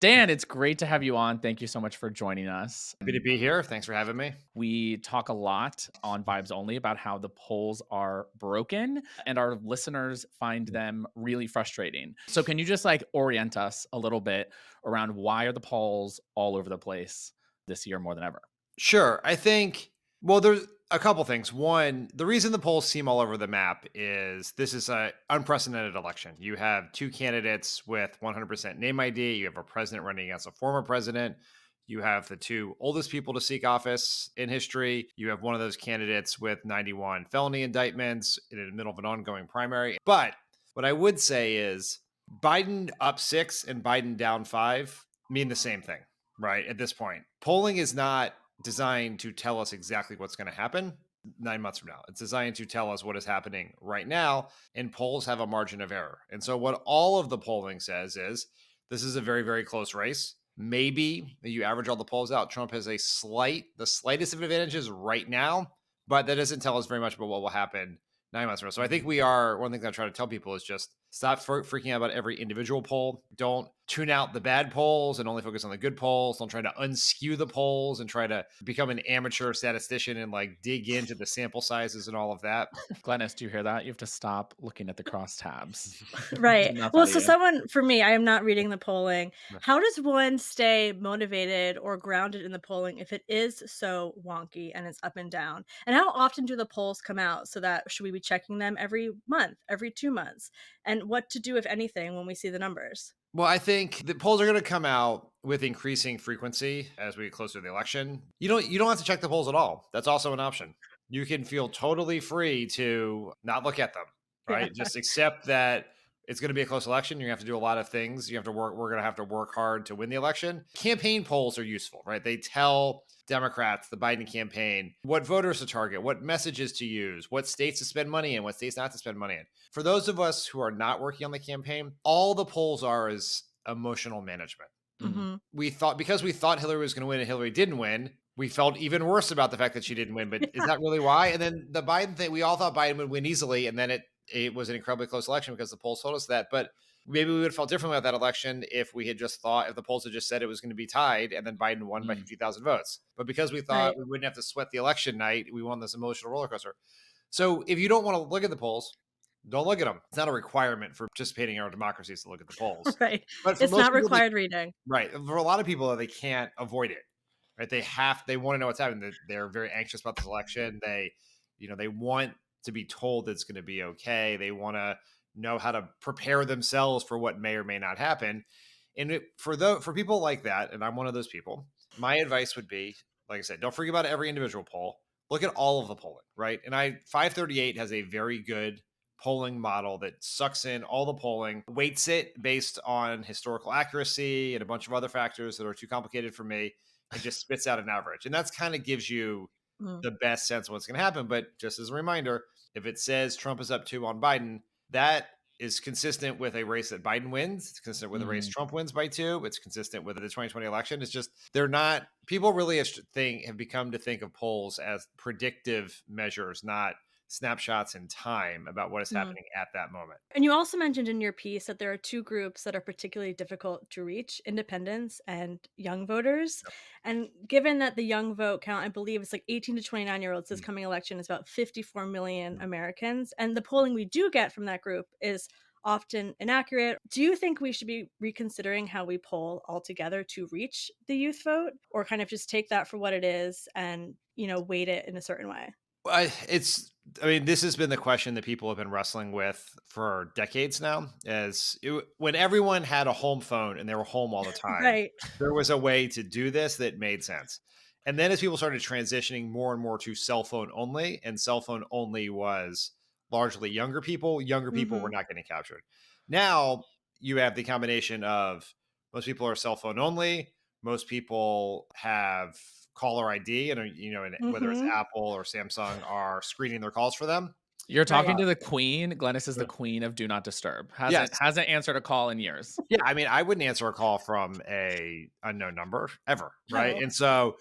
Dan, it's great to have you on. Thank you so much for joining us. Happy to be here. Thanks for having me. We talk a lot on Vibes Only about how the polls are broken and our listeners find them really frustrating. So, can you just like orient us a little bit around why are the polls all over the place this year more than ever? Sure. Well, there's a couple things. One, the reason the polls seem all over the map is this is an unprecedented election. You have two candidates with 100% name ID. You have a president running against a former president. You have the two oldest people to seek office in history. You have one of those candidates with 91 felony indictments in the middle of an ongoing primary. But what I would say is Biden up 6 and Biden down 5 mean the same thing, right? At this point, polling is not designed to tell us exactly what's going to happen 9 months from now. It's designed to tell us what is happening right now, and polls have a margin of error. And so, what all of the polling says is this is a very, very close race. Maybe you average all the polls out, Trump has the slightest of advantages right now, but that doesn't tell us very much about what will happen 9 months from now. So I think one thing that I try to tell people is just stop freaking out about every individual poll. Don't tune out the bad polls and only focus on the good polls. Don't try to unskew the polls and try to become an amateur statistician and like dig into the sample sizes and all of that. Glennis, do you hear that? You have to stop looking at the crosstabs. It's Right. enough Well, out of so you. someone for me, I am not reading the polling. How does one stay motivated or grounded in the polling if it is so wonky and it's up and down? And how often do the polls come out so that should we be checking them every month, every 2 months? And what to do if anything when we see the numbers? Well, I think the polls are going to come out with increasing frequency as we get closer to the election. You don't have to check the polls at all. That's also an option. You can feel totally free to not look at them, Yeah. right? Just accept that it's going to be a close election. You're going to have to do a lot of things. You have to work. We're going to have to work hard to win the election. Campaign polls are useful, right? They tell Democrats, the Biden campaign, what voters to target, what messages to use, what states to spend money in, what states not to spend money in. For those of us who are not working on the campaign, all the polls are is emotional management. Mhm. Hmm. Because we thought Hillary was going to win and Hillary didn't win, we felt even worse about the fact that she didn't win. But is that really why? And then the Biden thing, we all thought Biden would win easily, and then it was an incredibly close election because the polls told us that. But maybe we would have felt differently about that election if the polls had just said it was going to be tied and then Biden won by Mm. 50,000 votes. But because we thought Right. we wouldn't have to sweat the election night, we won this emotional roller coaster. So if you don't want to look at the polls, don't look at them. It's not a requirement for participating in our democracies to look at the polls. Right. But for It's most not people, required reading. right. For a lot of people, they can't avoid it. Right. They want to know what's happening. They're very anxious about this election. They want to be told it's going to be okay. They want to know how to prepare themselves for what may or may not happen. And for people like that, and I'm one of those people, my advice would be, like I said, don't forget about every individual poll. Look at all of the polling, right? And 538 has a very good polling model that sucks in all the polling, weights it based on historical accuracy and a bunch of other factors that are too complicated for me, and just spits out an average. And that's kind of gives you Mm. the best sense of what's going to happen. But just as a reminder, if it says Trump is up 2 on Biden, that is consistent with a race that Biden wins. It's consistent with a race Mhm. Trump wins by 2. It's consistent with the 2020 election. It's just they're not. People really have become to think of polls as predictive measures, not snapshots in time about what is Mm. happening at that moment. And you also mentioned in your piece that there are two groups that are particularly difficult to reach, independents and young voters. And given that the young vote count, I believe it's like 18 to 29-year-olds this Mm. coming election is about 54 million Americans. And the polling we do get from that group is often inaccurate. Do you think we should be reconsidering how we poll altogether to reach the youth vote, or kind of just take that for what it is and, weight it in a certain way? This has been the question that people have been wrestling with for decades now. When everyone had a home phone and they were home all the time, Right. there was a way to do this that made sense. And then as people started transitioning more and more to cell phone only, and cell phone only was largely younger people were Hmm. not getting captured. Now you have the combination of most people are cell phone only, most people have caller ID, and and whether it's Hmm. Apple or Samsung are screening their calls for them. You're talking Right. to the queen. Glennis is the queen of do not disturb. Hasn't Yes. hasn't answered a call in years. Yeah, I wouldn't answer a call from a unknown number ever, right? No. And so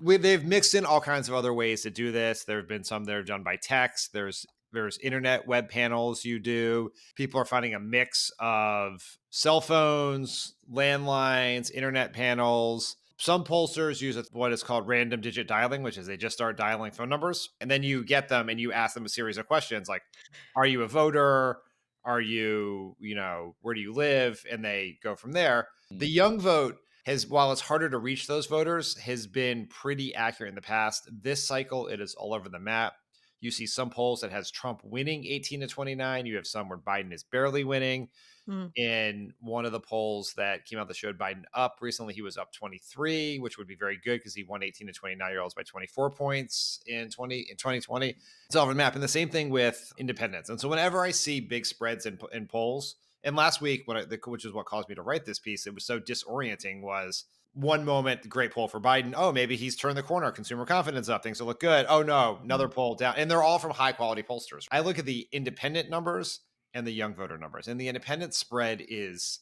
they've mixed in all kinds of other ways to do this. There have been some that are done by text. There's There's internet web panels you do. People are finding a mix of cell phones, landlines, internet panels. Some pollsters use what is called random digit dialing, which is they just start dialing phone numbers. And then you get them and you ask them a series of questions like, are you a voter? Are you, where do you live? And they go from there. The Mm. young vote has, while it's harder to reach those voters, has been pretty accurate in the past. This cycle, it is all over the map. You see some polls that has Trump winning 18 to 29. You have some where Biden is barely winning. Mm, In one of the polls that came out that showed Biden up recently, he was up 23, which would be very good because he won 18 to 29-year-olds by 24 points in 2020. It's all over the map. And the same thing with independents. And so whenever I see big spreads in polls, and last week, which is what caused me to write this piece, it was so disorienting, was one moment, great poll for Biden. Oh, maybe he's turned the corner, consumer confidence up, things will look good. Oh no, another mm, poll down. And they're all from high quality pollsters. I look at the independent numbers and the young voter numbers, and the independent spread is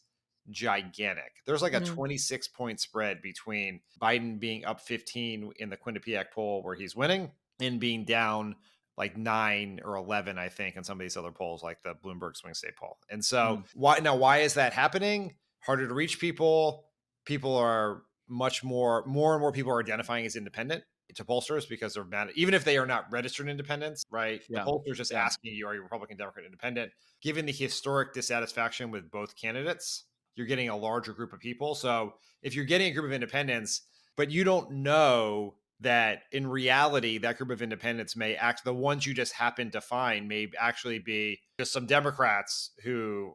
gigantic. There's like a mm, 26-point spread between Biden being up 15 in the Quinnipiac poll where he's winning and being down like 9 or 11, I think, in some of these other polls, like the Bloomberg swing state poll. And so Mm. why is that happening? Harder to reach people. People are more and more people are identifying as independent to pollsters because they're mad, even if they are not registered independents, right? The Yeah. pollsters just Yeah. asking you, are you Republican, Democrat, Independent? Given the historic dissatisfaction with both candidates, you're getting a larger group of people. So if you're getting a group of independents, but you don't know that in reality, that group of independents may act, the ones you just happen to find may actually be just some Democrats who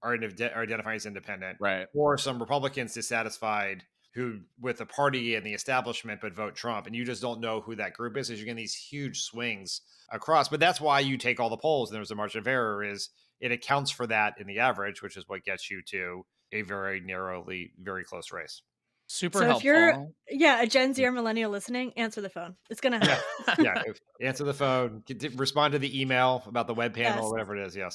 are identifying as independent, Right. or some Republicans dissatisfied who with the party and the establishment but vote Trump, and you just don't know who that group is. Is you're getting these huge swings across. But that's why you take all the polls, and there's a margin of error. Is it accounts for that in the average, which is what gets you to a very narrowly, very close race. Super so if you're helpful. yeah, a Gen Z or millennial listening, answer the phone. It's gonna Yeah, help. yeah. Answer the phone, respond to the email about the web panel or Yes. whatever it is. Yes.